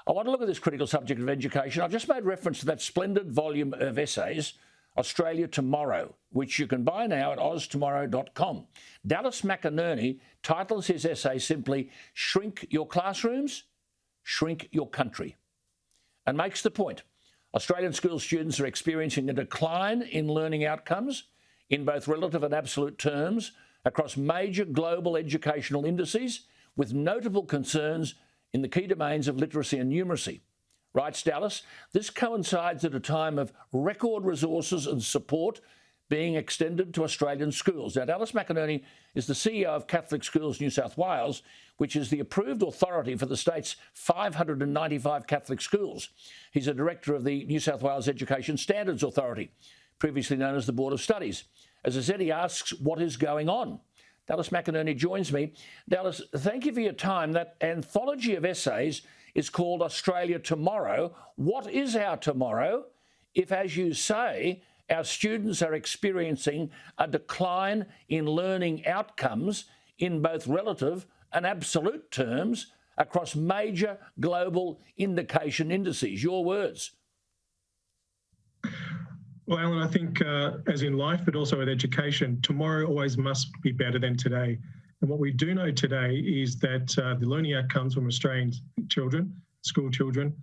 I want to look at this critical subject of education. I've just made reference to that splendid volume of essays, Australia Tomorrow, which you can buy now at oztomorrow.com. Dallas McInerney titles his essay simply, Shrink Your Classrooms, Shrink Your Country, and makes the point. Australian school students are experiencing a decline in learning outcomes in both relative and absolute terms across major global educational indices, with notable concerns in the key domains of literacy and numeracy. Writes Dallas, this coincides at a time of record resources and support being extended to Australian schools. Now, Dallas McInerney is the CEO of Catholic Schools New South Wales, which is the approved authority for the state's 595 Catholic schools. He's a director of the New South Wales Education Standards Authority, previously known as the Board of Studies. As I said, he asks what is going on. Dallas McInerney joins me. Dallas, thank you for your time. That anthology of essays is called Australia Tomorrow. What is our tomorrow if, as you say, our students are experiencing a decline in learning outcomes in both relative and absolute terms across major global indication indices? Your words. Well, Alan, I think as in life, but also with education, tomorrow always must be better than today. And what we do know today is that the learning outcomes from Australian children, school children,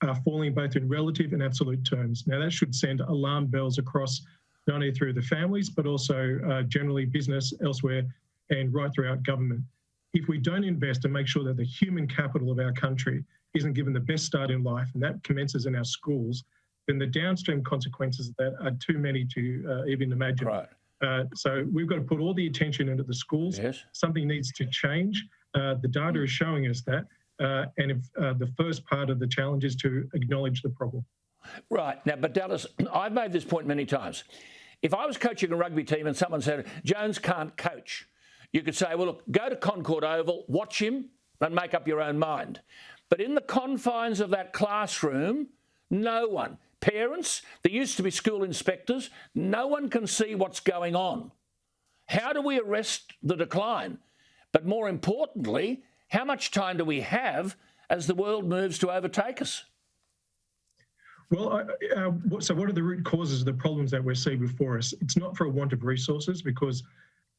are falling both in relative and absolute terms. Now, that should send alarm bells across not only through the families, but also generally business elsewhere and right throughout government. If we don't invest and make sure that the human capital of our country isn't given the best start in life, and that commences in our schools, then the downstream consequences of that are too many to even imagine. Right. So we've got to put all the attention into the schools. Yes. Something needs to change. The data is showing us that. And if the first part of the challenge is to acknowledge the problem. Right. Now, but Dallas, I've made this point many times. If I was coaching a rugby team and someone said, Jones can't coach, you could say, well, look, go to Concord Oval, watch him and make up your own mind. But in the confines of that classroom, no one, parents, there used to be school inspectors, no one can see what's going on. How do we arrest the decline? But more importantly, how much time do we have as the world moves to overtake us? Well, so what are the root causes of the problems that we're seeing before us? It's not for a want of resources because,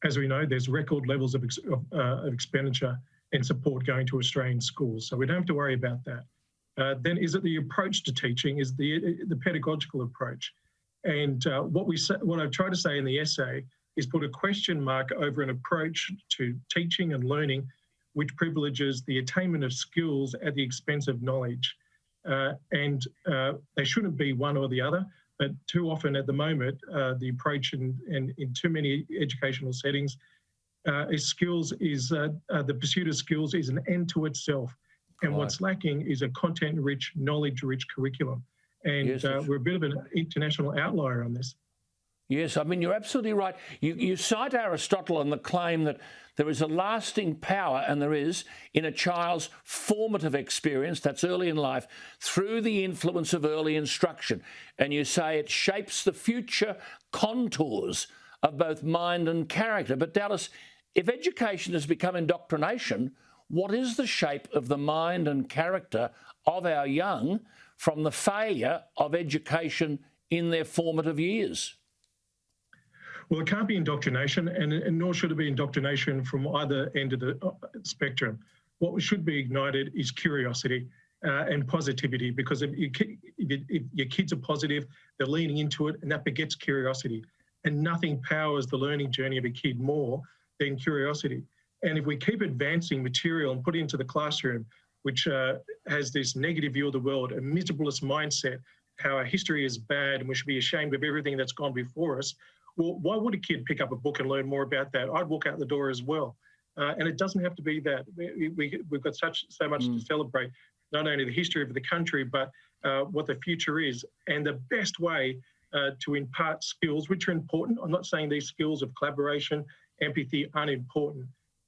as we know, there's record levels of expenditure and support going to Australian schools. So we don't have to worry about that. Then is it the approach to teaching, is the pedagogical approach. And what I try to say in the essay is put a question mark over an approach to teaching and learning which privileges the attainment of skills at the expense of knowledge. And they shouldn't be one or the other, but too often at the moment, the approach in too many educational settings is skills is the pursuit of skills is an end to itself. And right. What's lacking is a content-rich, knowledge-rich curriculum. And yes, we're a bit of an international outlier on this. Yes, I mean, you're absolutely right. You cite Aristotle and the claim that there is a lasting power, and there is, in a child's formative experience, that's early in life, through the influence of early instruction. And you say it shapes the future contours of both mind and character. But Dallas, if education has become indoctrination, what is the shape of the mind and character of our young from the failure of education in their formative years? Well, it can't be indoctrination, and nor should it be indoctrination from either end of the spectrum. What should be ignited is curiosity and positivity, because if your kids are positive, they're leaning into it, and that begets curiosity. And nothing powers the learning journey of a kid more than curiosity. And if we keep advancing material and put it into the classroom, which has this negative view of the world, a miserablest mindset, how our history is bad and we should be ashamed of everything that's gone before us, well, why would a kid pick up a book and learn more about that? I'd walk out the door as well. And it doesn't have to be that. We've got so much to celebrate, not only the history of the country, but what the future is. And the best way to impart skills, which are important, I'm not saying these skills of collaboration, empathy aren't important,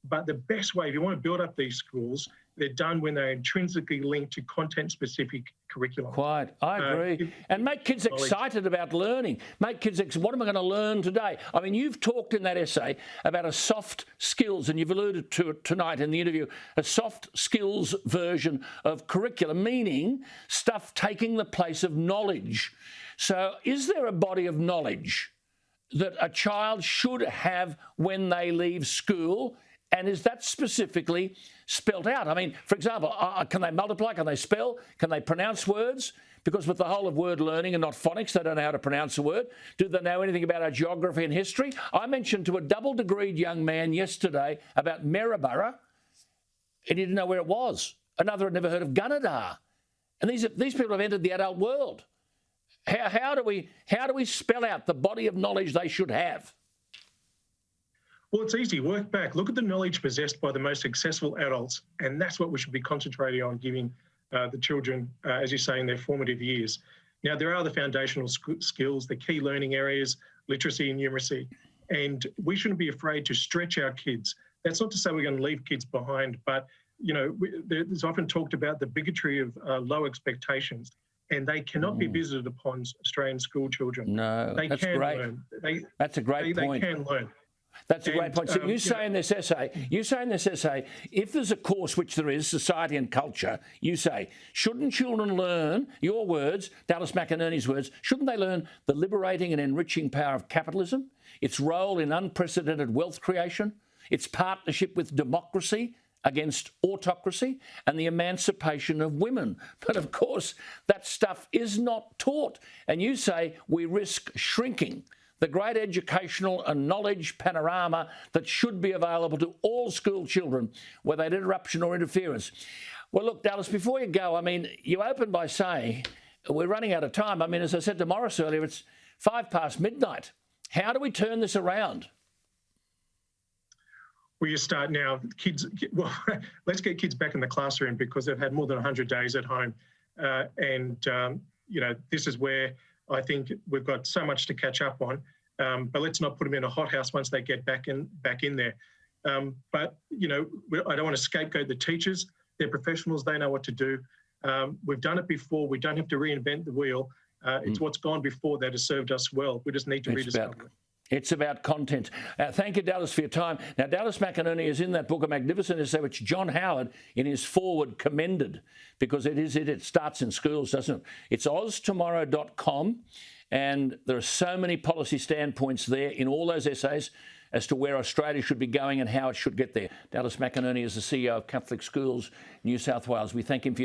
but the best way, if you want to build up these skills, They're done when they're intrinsically linked to content-specific curriculum. Quite, I agree. And make kids excited about learning. Make kids, what am I going to learn today? I mean, you've talked in that essay about a soft skills, and you've alluded to it tonight in the interview, a soft skills version of curriculum, meaning stuff taking the place of knowledge. So is there a body of knowledge that a child should have when they leave school? And is that specifically spelt out? I mean, for example, can they multiply? Can they spell? Can they pronounce words? Because with the whole of word learning and not phonics, they don't know how to pronounce a word. Do they know anything about our geography and history? I mentioned to a double-degreed young man yesterday about Maryborough, and he didn't know where it was. Another had never heard of Gunnedah. And these people have entered the adult world. How do we spell out the body of knowledge they should have? Well, it's easy. Work back. Look at the knowledge possessed by the most successful adults, and that's what we should be concentrating on giving the children, as you say, in their formative years. Now, there are the foundational skills, the key learning areas, literacy and numeracy, and we shouldn't be afraid to stretch our kids. That's not to say we're going to leave kids behind, but there's often talked about the bigotry of low expectations, and they cannot be visited upon Australian school children. No, that's great. Learn. That's a great point. They can learn. That's a great point. So you say in this essay, if there's a course, which there is, society and culture, you say, shouldn't children learn, your words, Dallas McInerney's words, shouldn't they learn the liberating and enriching power of capitalism, its role in unprecedented wealth creation, its partnership with democracy against autocracy, and the emancipation of women? But of course, that stuff is not taught. And you say we risk shrinking the great educational and knowledge panorama that should be available to all school children without interruption or interference. Well, look, Dallas, before you go, I mean, you opened by saying we're running out of time. I mean, as I said to Morris earlier, it's 5 past midnight. How do we turn this around? Well, you start now. Let's get kids back in the classroom because they've had more than 100 days at home. This is where I think we've got so much to catch up on, but let's not put them in a hothouse once they get back in there. I don't want to scapegoat the teachers. They're professionals. They know what to do. We've done it before. We don't have to reinvent the wheel. It's what's gone before that has served us well. We just need to rediscover it. It's about content. Thank you, Dallas, for your time. Now, Dallas McInerney is in that book, a magnificent essay, which John Howard, in his foreword, commended, because it starts in schools, doesn't it? It's oztomorrow.com, and there are so many policy standpoints there in all those essays as to where Australia should be going and how it should get there. Dallas McInerney is the CEO of Catholic Schools New South Wales. We thank him for your